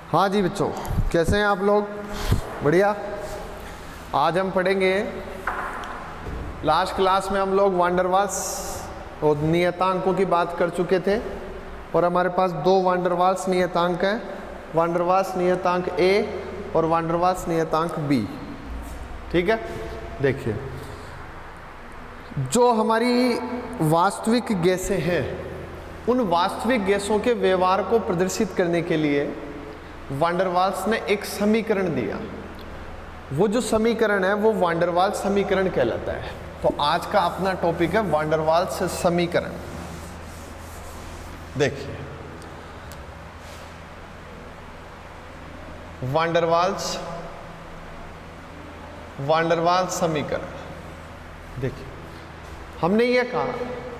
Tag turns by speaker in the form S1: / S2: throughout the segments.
S1: हाँ जी बच्चों, कैसे हैं आप लोग? बढ़िया। आज हम पढ़ेंगे, लास्ट क्लास में हम लोग वान डेर वाल्स और नियतांकों की बात कर चुके थे और हमारे पास दो वान डेर वाल्स नियतांक हैं, वान डेर वाल्स नियतांक ए और वान डेर वाल्स नियतांक बी। ठीक है, देखिए जो हमारी वास्तविक गैसें हैं उन वास्तविक गैसों के व्यवहार को प्रदर्शित करने के लिए वान डेर वाल्स ने एक समीकरण दिया। वो जो समीकरण है वो वान डेर वाल्स समीकरण कहलाता है। तो आज का अपना टॉपिक है वान डेर वाल्स समीकरण। देखिए वान डेर वाल्स समीकरण। देखिए हमने ये कहा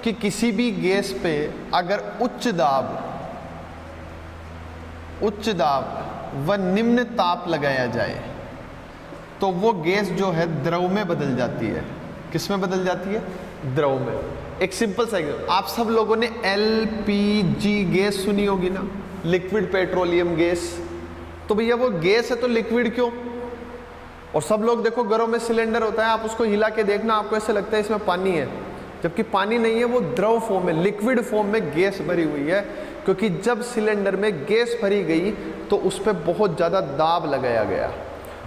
S1: कि किसी भी गैस पे अगर उच्च दाब व निम्न ताप लगाया जाए तो वो गैस जो है द्रव में बदल जाती है। किस में बदल जाती है? द्रव में। एक सिंपल सा एग्जांपल, आप सब लोगों ने एलपीजी गैस सुनी होगी ना, लिक्विड पेट्रोलियम गैस। तो भैया वो गैस है तो लिक्विड क्यों? और सब लोग देखो घरों में सिलेंडर होता है, आप उसको हिला के देखना, आपको ऐसे लगता है इसमें पानी है, जबकि पानी नहीं है, वो द्रव फॉर्म में, लिक्विड फॉर्म में गैस भरी हुई है। क्योंकि जब सिलेंडर में गैस भरी गई तो उस पर बहुत ज़्यादा दाब लगाया गया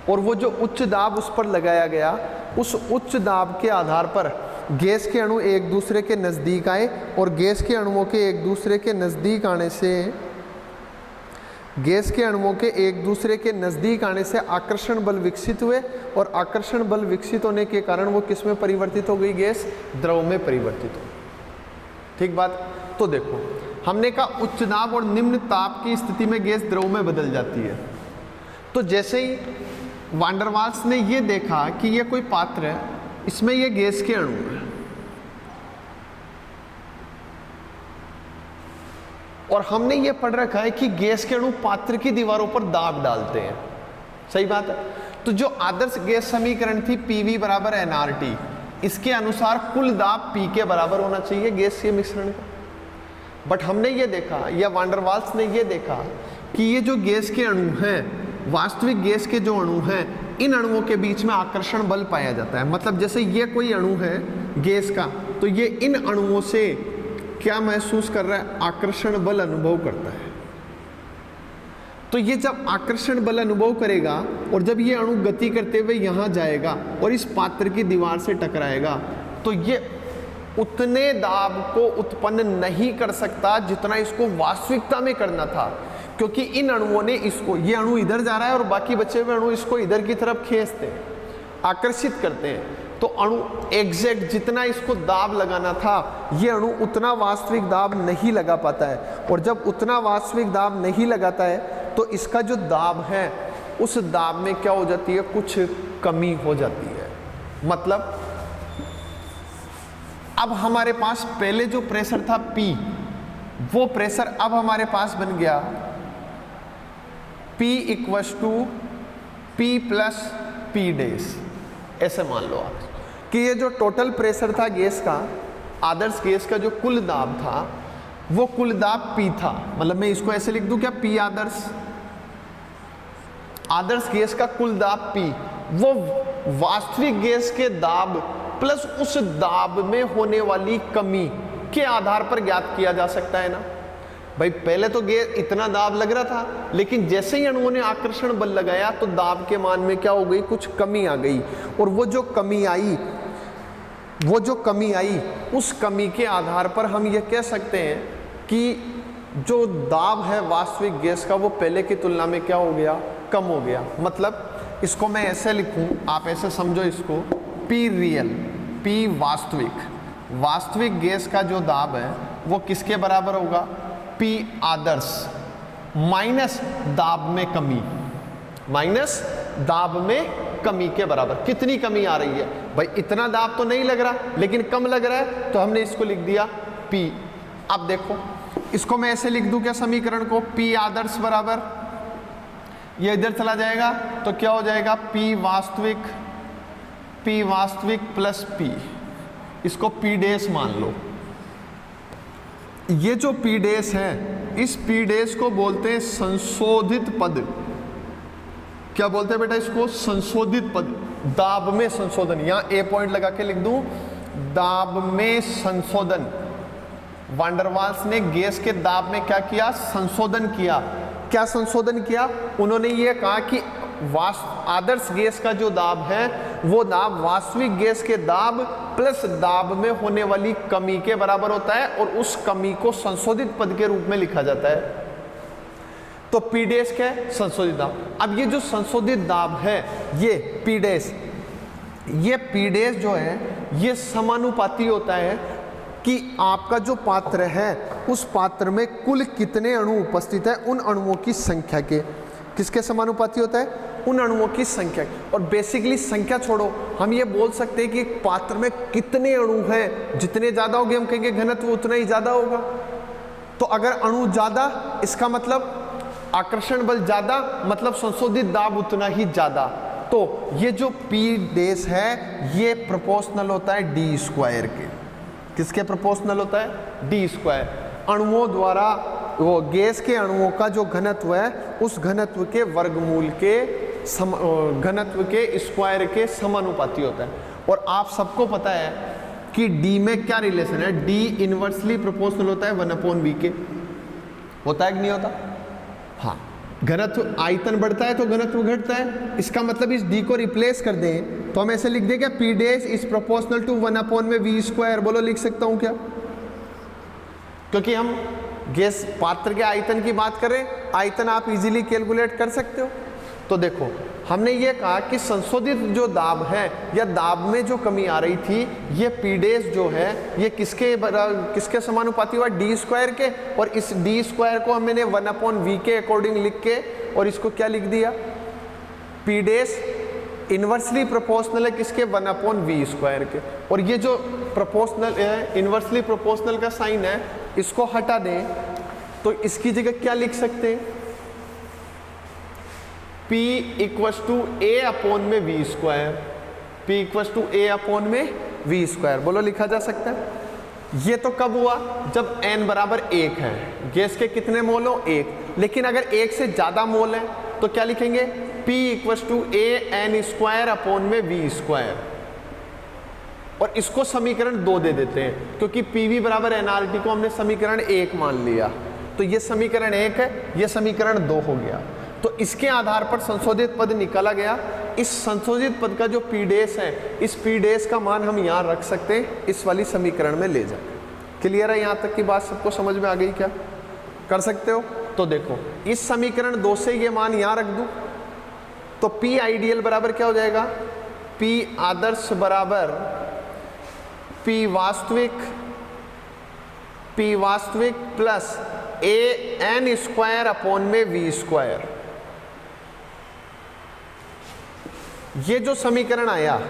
S1: और वो जो उच्च दाब उस पर लगाया गया, उस उच्च दाब के आधार पर गैस के अणु एक दूसरे के नज़दीक आए और गैस के अणुओं के एक दूसरे के नज़दीक आने से आकर्षण बल विकसित हुए और आकर्षण बल विकसित होने के कारण वो किस में परिवर्तित हो गई? गैस द्रव में परिवर्तित हो। ठीक बात। तो देखो हमने कहा उच्च दाब और निम्न ताप की स्थिति में गैस द्रव में बदल जाती है। तो जैसे ही वान डेर वाल्स ने ये देखा कि ये कोई पात्र है, इसमें ये गैस के अणु है और हमने ये पढ़ रखा है कि गैस के अणु पात्र की दीवारों पर दाब डालते हैं। सही बात है। तो जो आदर्श गैस समीकरण थी PV बराबर nRT, इसके अनुसार कुल दाब P के बराबर होना चाहिए गैस के मिश्रण का। बट हमने ये देखा, या वान डेर वाल्स ने ये देखा कि ये जो गैस के अणु हैं, वास्तविक गैस के जो अणु हैं, इन अणुओं के बीच में आकर्षण बल पाया जाता है। मतलब जैसे ये कोई अणु है गैस का, तो ये इन अणुओं से क्या महसूस कर रहा है? आकर्षण बल अनुभव करता है। तो ये जब आकर्षण बल अनुभव करेगा और जब ये अणु गति करते हुए यहां जाएगा और इस पात्र की दीवार से टकराएगा, तो ये उतने दाब को उत्पन्न नहीं कर सकता जितना इसको वास्तविकता में करना था, क्योंकि इन अणुओं ने इसको, ये अणु इधर जा रहा है और बाकी बचे हुए अणु इसको इधर की तरफ खींचते हैं, आकर्षित करते हैं। तो अणु एग्जैक्ट जितना इसको दाब लगाना था, ये अणु उतना वास्तविक दाब नहीं लगा पाता है। और जब उतना वास्तविक दाब नहीं लगाता है तो इसका जो दाब है उस दाब में क्या हो जाती है? कुछ कमी हो जाती है। मतलब अब हमारे पास पहले जो प्रेशर था P, वो प्रेशर अब हमारे पास बन गया P = P + P डैश। ऐसे मान लो आप कि ये जो टोटल प्रेशर था गैस का, आदर्श गैस का जो कुल दाब था, वो कुल दाब P था। मतलब मैं इसको ऐसे लिख दूं क्या? P आदर्श गैस का कुल दाब P, वो वास्तविक गैस के दाब प्लस उस दाब में होने वाली कमी के आधार पर ज्ञात किया जा सकता है ना भाई। पहले तो गैस इतना दाब लग रहा था, लेकिन जैसे ही अणुओं ने आकर्षण बल लगाया तो दाब के मान में क्या हो गई? कुछ कमी आ गई। और वो जो कमी आई उस कमी के आधार पर हम ये कह सकते हैं कि जो दाब है वास्तविक गैस का, वो पहले की तुलना में क्या हो गया? कम हो गया। मतलब इसको मैं ऐसे लिखूं, आप ऐसे समझो इसको, P रियल, P वास्तविक गैस का जो दाब है वो किसके बराबर होगा? P आदर्श माइनस दाब में कमी के बराबर। कितनी कमी आ रही है भाई? इतना दाब तो नहीं लग रहा, लेकिन कम लग रहा है, तो हमने इसको लिख दिया P। अब देखो इसको मैं ऐसे लिख दूं क्या समीकरण को? P आदर्श बराबर, ये इधर चला जाएगा तो क्या हो जाएगा? P वास्तविक प्लस P, इसको P डैश मान लो। ये जो P डैश है इस पी डैश को बोलते हैं संशोधित पद। क्या बोलते हैं बेटा इसको? संशोधित पद। दाब में संशोधन, यहां ए पॉइंट लगा के लिख दूं, दाब में संशोधन। वान डर वाल्स ने गैस के दाब में क्या किया? संशोधन किया। क्या संशोधन किया? उन्होंने ये कहा कि आदर्श गैस का जो दाब है वो दाब वास्तविक गैस के दाब प्लस दाब में होने वाली कमी के बराबर होता है और उस कमी को संशोधित पद के रूप में लिखा जाता है। तो पी डैश क्या है? संशोधित दाब। अब ये जो संशोधित दाब है ये पी डैश, ये पी डैश जो है ये समानुपाती होता है कि आपका जो पात्र है उस पात्र में कुल कितने अणु उपस्थित है उन अणुओं की संख्या के। किसके समानुपाती होता है? उन अणुओं की संख्या। और बेसिकली संख्या छोड़ो, हम ये बोल सकते हैं कि एक पात्र में कितने अणु हैं, जितने ज्यादा होंगे हम कहेंगे घनत्व उतना ही ज्यादा होगा। तो अगर अणु ज्यादा इसका मतलब आकर्षण बल ज्यादा, मतलब संशोधित दाब उतना ही ज्यादा। तो ये जो पी डैश है ये प्रोपोर्शनल होता है डी स्क्वायर के। किसके प्रोपोर्शनल होता है? D square. अणुओं द्वारा वो गैस के अणुओं का जो घनत्व है उस घनत्व के वर्गमूल के घनत्व के स्क्वायर के समानुपाती होता है। और आप सबको पता है कि डी में क्या रिलेशन है? डी इनवर्सली प्रोपोर्शनल होता है 1/v के। होता है कि नहीं होता? हाँ। घनत्व आयतन बढ़ता है तो घनत्व घटता है। इसका मतलब इस डी को रिप्लेस कर दें तो हम ऐसे लिख दें क्या? P dash is proportional to 1/v square. बोलो लिख सकता हूं क्या? क्योंकि हम गैस पात्र के आयतन की बात करें, आयतन आप इजीली कैलकुलेट कर सकते हो। तो देखो हमने ये कहा कि संशोधित जो दाब है या दाब में जो कमी आ रही थी ये पी डैश जो है ये किसके समानुपाती हुआ? डी स्क्वायर के। और इस डी स्क्वायर को हमने 1/v के अकॉर्डिंग लिख के और इसको क्या लिख दिया? पी डैश इनवर्सली प्रोपोर्शनल है किसके? 1/v स्क्वायर के। और ये जो प्रोपोर्शनल है, इनवर्सली प्रोपोर्शनल का साइन है, इसको हटा दें तो इसकी जगह क्या लिख सकते हैं? P = a/v square. P = a/v square. बोलो लिखा जा सकता है। ये तो कब हुआ? जब n बराबर 1 है। गैस के कितने मोल हो? 1। लेकिन अगर 1 से ज्यादा मोल है तो क्या लिखेंगे? P = a(n²/v square. और इसको समीकरण 2 दे देते हैं क्योंकि PV = nRT को हमने समीकरण 1 मान लिया। तो ये समीकरण 1 है, ये समीकरण 2 हो गया। तो इसके आधार पर संशोधित पद निकाला गया। इस संशोधित पद का जो पी डैश है, इस पी डैश का मान हम यहाँ रख सकते हैं, इस वाली समीकरण में ले जाए। क्लियर है? यहाँ तक की बात सबको समझ में आ गई क्या? कर सकते हो? तो देखो इस समीकरण 2 से ये मान यहाँ रख दूं तो पी आइडियल बराबर क्या हो जाएगा? पी आदर्श बराबर पी वास्तविक प्लस a(n²/v स्क्वायर। ये जो समीकरण आया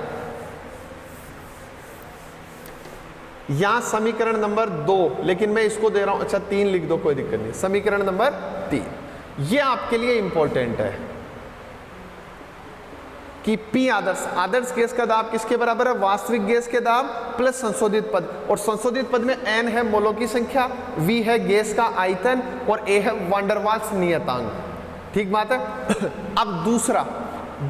S1: यहां समीकरण नंबर 2, लेकिन मैं इसको दे रहा हूं, अच्छा 3 लिख दो, कोई दिक्कत नहीं। समीकरण नंबर 3 ये आपके लिए इंपॉर्टेंट है कि P आदर्श गैस का दाब किसके बराबर है? वास्तविक गैस के दाब प्लस संशोधित पद। और संशोधित पद में n है मोलों की संख्या, v है गैस का आयतन और a है वान डर वाल्स नियतांक। ठीक बात है? अब दूसरा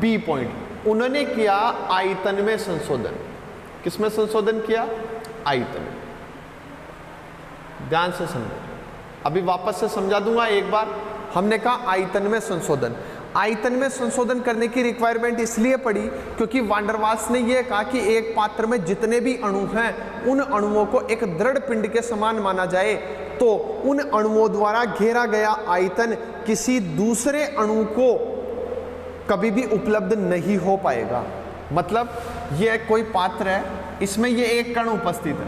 S1: B पॉइंट, उन्होंने किया आयतन में संशोधन। किसमें संशोधन किया? आयतन। ध्यान से समझो, अभी वापस से समझा दूंगा एक बार। हमने कहा आयतन में संशोधन। आयतन में संशोधन करने की रिक्वायरमेंट इसलिए पड़ी क्योंकि वान डर वाल्स ने यह कहा कि एक पात्र में जितने भी अणु हैं उन अणुओं को एक दृढ़ पिंड के समान माना जाए, तो उन अणुओं द्वारा घेरा गया आयतन किसी दूसरे अणु को कभी भी उपलब्ध नहीं हो पाएगा। मतलब यह कोई पात्र है, इसमें ये एक कण उपस्थित है,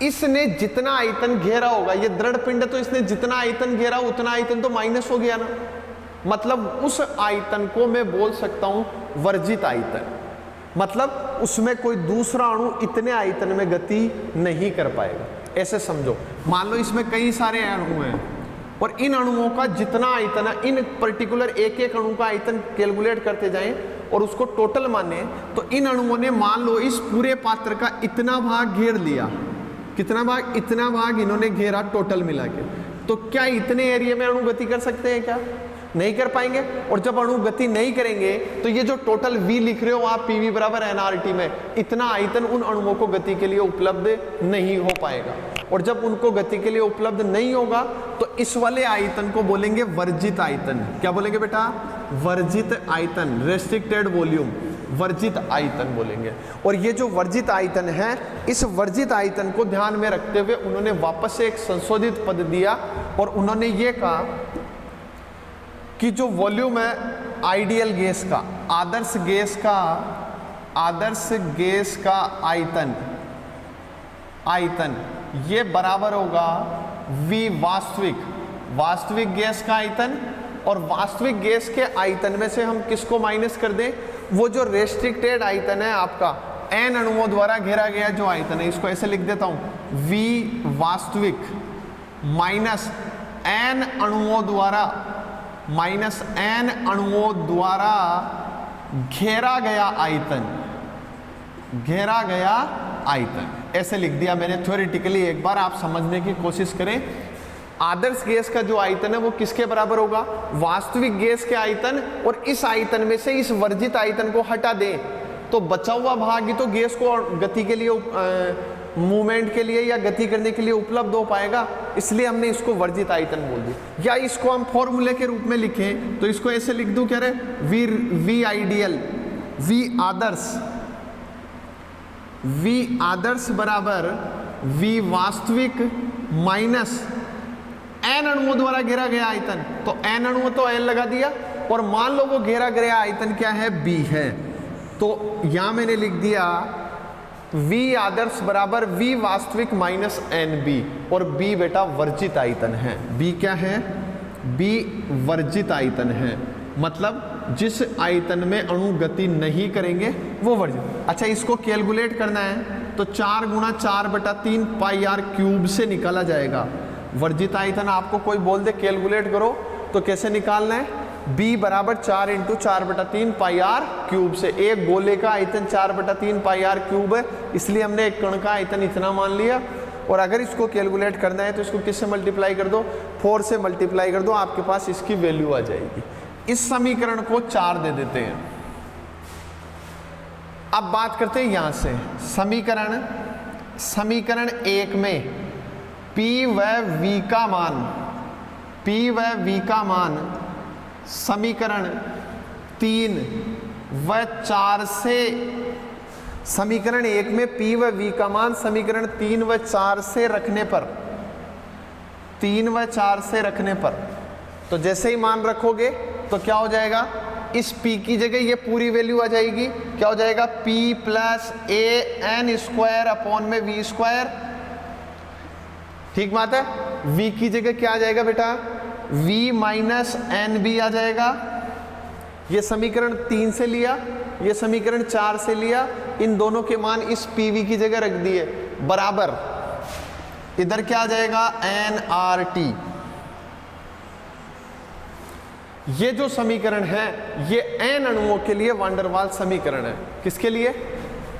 S1: इसने जितना आयतन घेरा होगा, ये दृढ़ पिंड है तो इसने जितना आयतन घेरा उतना आयतन तो माइनस हो गया ना। मतलब उस आयतन को मैं बोल सकता हूं वर्जित आयतन। मतलब उसमें कोई दूसरा अणु इतने आयतन में गति नहीं कर पाएगा। ऐसे समझो, मान लो इसमें कई सारे अणु हैं और इन अणुओं का जितना आयतन है, इन पर्टिकुलर एक एक अणु का आयतन कैलकुलेट करते जाएं और उसको टोटल माने, तो इन अणुओं ने मान लो इस पूरे पात्र का इतना भाग घेर लिया। कितना भाग? इतना भाग इन्होंने घेरा टोटल मिला के। तो क्या इतने एरिया में अणु गति कर सकते हैं क्या? नहीं कर पाएंगे। और जब अणु गति नहीं करेंगे तो ये जो टोटल V लिख रहे हो आप PV बराबर nRT में, इतना आयतन उन अणुओं को गति के लिए उपलब्ध नहीं हो पाएगा। और जब उनको गति के लिए उपलब्ध नहीं होगा तो इस वाले आयतन को बोलेंगे वर्जित आयतन। क्या बोलेंगे बेटा? वर्जित आयतन, रेस्ट्रिक्टेड वॉल्यूम, वर्जित आयतन बोलेंगे। और ये जो वर्जित आयतन है, इस वर्जित आयतन को ध्यान में रखते हुए उन्होंने वापस से एक संशोधित पद दिया और उन्होंने ये कहा कि जो वॉल्यूम है आइडियल गैस का, आदर्श गैस का आयतन ये बराबर होगा V वास्तविक गैस का आयतन। और वास्तविक गैस के आयतन में से हम किसको माइनस कर दें? वो जो रेस्ट्रिक्टेड आयतन है आपका, n अणुओं द्वारा घेरा गया जो आयतन है, इसको ऐसे लिख देता हूं, V वास्तविक माइनस n अणुओं द्वारा घेरा गया आयतन, ऐसे लिख दिया मैंने थ्योरेटिकली। एक बार आप समझने की कोशिश करें। आदर्श गैस का जो आयतन है वो किसके बराबर होगा? वास्तविक गैस के आयतन। और इस आयतन में से इस वर्जित आयतन को हटा दें तो बचा हुआ भाग ही तो गैस को गति के लिए, मूवमेंट के लिए या गति करने के लिए उपलब्ध हो पाएगा। इसलिए हमने इसको वर्जित आयतन बोल दिया। या इसको हम फॉर्मूले के रूप में लिखें तो इसको ऐसे लिख दूं, क्या रहे? V आइडियल, V आदर्श बराबर V वास्तविक माइनस n अणुओं द्वारा घेरा गया आयतन। तो n अणुओं तो L लगा दिया और मान लो वो घेरा गया आयतन क्या है? B है। तो यहां मैंने लिख दिया V आदर्श बराबर V वास्तविक माइनस NB। और B बेटा वर्जित आयतन है। B क्या है? B वर्जित आयतन है, मतलब जिस आयतन में अणु गति नहीं करेंगे वो वर्जित। अच्छा, इसको कैलकुलेट करना है तो 4 गुणा 4/3 पाई आर क्यूब से निकाला जाएगा। वर्जित आयतन आपको कोई बोल दे कैलकुलेट करो तो कैसे निकालना है? B बराबर 4 × 4/3 पाई आर क्यूब से। एक गोले का आयतन 4/3 पाई आर क्यूब है, इसलिए हमने एक कण का आयतन इतना मान लिया। और अगर इसको कैलकुलेट करना है तो इसको किससे मल्टीप्लाई कर दो? 4 से मल्टीप्लाई कर दो, आपके पास इसकी वैल्यू आ जाएगी। इस समीकरण को 4 दे देते हैं। अब बात करते हैं यहां से समीकरण 1 में P व V का मान समीकरण 3 व 4 से, समीकरण 1 में P व V का मान समीकरण 3 व 4 से रखने पर, तो जैसे ही मान रखोगे तो क्या हो जाएगा? इस P की जगह ये पूरी वैल्यू आ जाएगी। क्या हो जाएगा? P + AN² V²। ठीक बात है। V की जगह क्या आ जाएगा बेटा? V माइनस NB आ जाएगा। ये समीकरण 3 से लिया, ये समीकरण 4 से लिया, इन दोनों के मान इस PV की जगह रख दिए, बराबर इधर क्या आ जाएगा? nRT। ये जो समीकरण है ये n अणुओं के लिए वान डेर वाल्स समीकरण है। किसके लिए?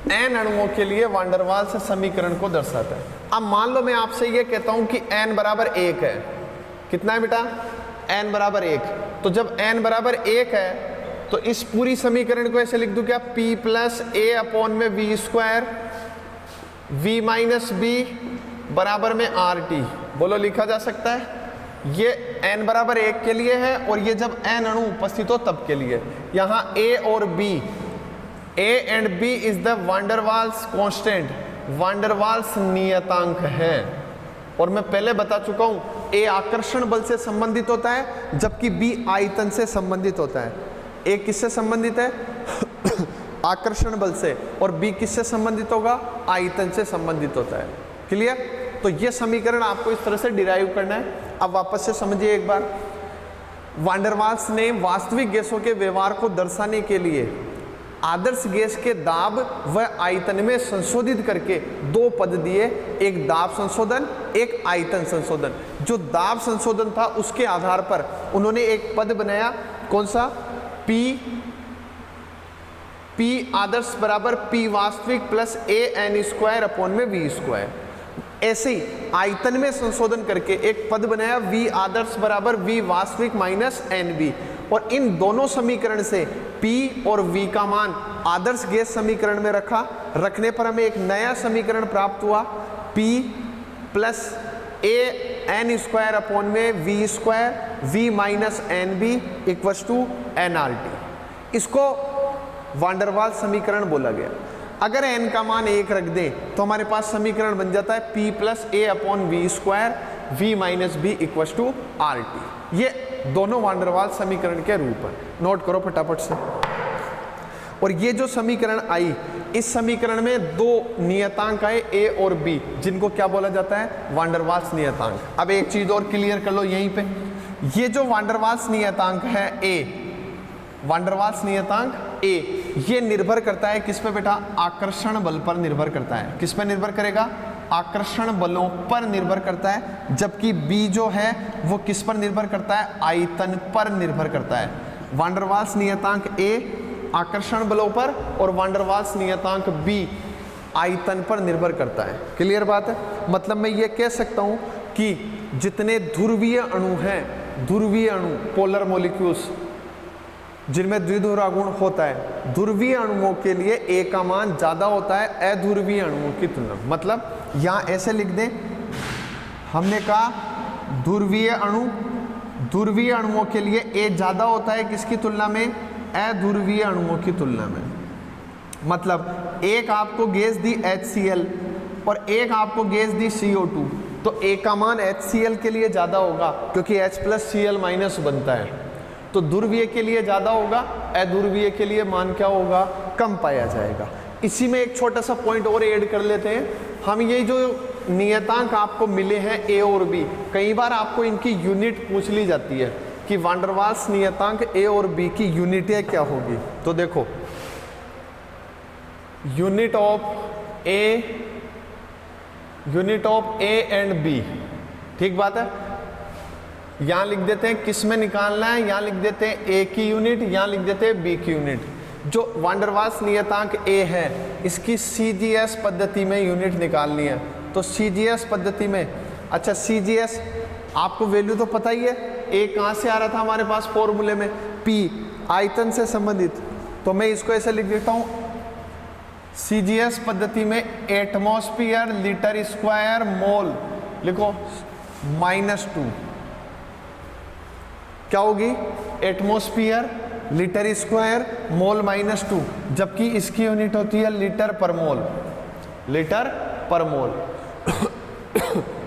S1: n अणुओं के लिए वान डेर वाल्स समीकरण को दर्शाता है। अब मान लो मैं आपसे ये कहता हूं कि n बराबर 1 है। कितना है बेटा? n बराबर 1। तो जब n बराबर 1 है तो इस पूरी समीकरण को ऐसे लिख दूं क्या? P + A/V² V minus B बराबर में RT। बोलो, लिखा जा सकता है? ये n बराबर 1 के लिए है और ये जब n अणु उपस्थित हो तब के लिए। यहाँ A और B, A and B is the van der Waals constant, van der Waals नियतांक है। और मैं पहले बता चुका हूं A आकर्षण बल से संबंधित होता है जबकि B आयतन से संबंधित होता है। A किससे संबंधित है? आकर्षण बल से। और B किससे संबंधित होगा? आयतन से संबंधित होता है। क्लियर? तो ये समीकरण आपको इस तरह से डिराइव करना है। अब वापस से समझिए एक बार। वान डेर वाल्स ने वास्तविक गैसों के व्यवहार को दर्शाने के लिए आदर्श गैस के दाब व आयतन में संशोधित करके 2 पद दिए, एक दाब संशोधन, एक आयतन संशोधन। जो दाब संशोधन था उसके आधार पर उन्होंने एक पद बनाया। कौन सा? P आदर्श बराबर P वास्तविक + AN² V²। ऐसे ही आयतन में संशोधन करके एक पद बनाया v आदर्श बराबर v वास्तविक माइनस NB, और इन दोनों समीकरण से P और V का मान आदर्श गैस समीकरण में रखने पर हमें एक नया समीकरण प्राप्त हुआ, P plus AN square upon में V square V minus NB equals to nRT। इसको वांडरवाल समीकरण बोला गया। अगर n का मान 1 रख दें तो हमारे पास समीकरण बन जाता है P plus A upon V square V minus B equals to RT। ये दोनों वांडरवाल समीकरण के रूप हैं, नोट करो फटाफट से। और ये जो समीकरण आई, इस समीकरण में दो नियतांक आए A और B, जिनको क्या बोला जाता है, वांडरवाल्स नियतांक। अब एक चीज और क्लियर कर लो यहीं पे, ये जो वांडरवाल्स नियतांक है A, वांडरवाल्स नियतांक A, ये निर्भर करता है किस पे बेटा, आकर्षण बल पर निर्भर करता है। किस पे निर्भर करेगा, आकर्षण बलों पर निर्भर करता है। जबकि B जो है वो किस पर निर्भर करता है, आयतन पर निर्भर करता है। वांडरवाल्स नियतांक A आकर्षण बलों पर और वांडरवाल्स नियतांक B आयतन पर निर्भर करता है। क्लियर बात है। मतलब मैं ये कह सकता हूं कि जितने ध्रुवीय अणु हैं, ध्रुवीय अणु पोलर मॉलिक्यूल्स जिनमें द्विध्रुव आघूर्ण होता है, ध्रुवीय अणुओं के लिए A का मान ज्यादा होता है अध्रुवीय अणुओं की तुलना में। मतलब यहां ऐसे लिख दें, हमने कहा ध्रुवीय अणुओं के लिए A ज्यादा होता है किसकी तुलना में, अध्रुवीय अणुओं की तुलना में। मतलब एक आपको गैस दी HCl और एक आपको गैस दी CO2, तो A का मान HCl के लिए ज्यादा होगा क्योंकि H प्लस Cl माइनस बनता है, तो ध्रुवीय के लिए ज्यादा होगा, अध्रुवीय के लिए मान क्या होगा, कम पाया जाएगा। इसी में एक छोटा सा पॉइंट और ऐड कर लेते हैं हम। ये जो नियतांक आपको मिले हैं A और B, कई बार आपको इनकी यूनिट पूछ ली जाती है कि वांडरवाल्स नियतांक A और B की यूनिटें क्या होगी। तो देखो, unit of A and B, ठीक बात है। यहां लिख देते हैं किस में निकालना है, यहां लिख देते हैं A की यूनिट, यहां लिख देते हैं B की यूनिट। जो वांडरवाल्स नियतांक A है, इसकी CGS पद्धति में यूनिट निकालनी है। तो CGS पद्धति में, अच्छा CGS आपको वैल्यू तो पता ही है, A कहां से आ रहा था हमारे पास फॉर्मूले में, P आयतन से संबंधित। तो मैं इसको ऐसे लिख देता हूं, CGS पद्धति में एटमॉस्फेयर लीटर स्क्वायर मोल, लिखो -2 क्या होगी, एटमॉस्फेयर लीटर स्क्वायर मोल -2, जबकि इसकी यूनिट होती है लीटर पर मोल, लीटर पर मोल।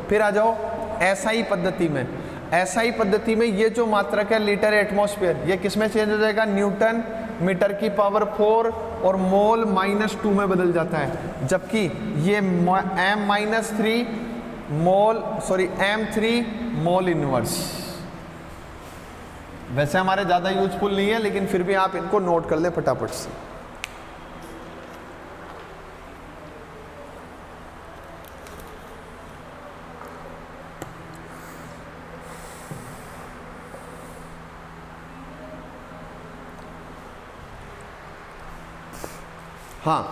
S1: फिर आ जाओ SI पद्धति में। SI पद्धति में ये जो मात्रक है लीटर एटमॉस्फेयर, ये किस में चेंज हो जाएगा, न्यूटन मीटर की पावर 4 और मोल -2 में बदल जाता है। जबकि ये M3 मोल इनवर्स। वैसे हमारे ज्यादा यूजफुल नहीं है, लेकिन फिर भी आप इनको नोट कर लें फटाफट से। हाँ,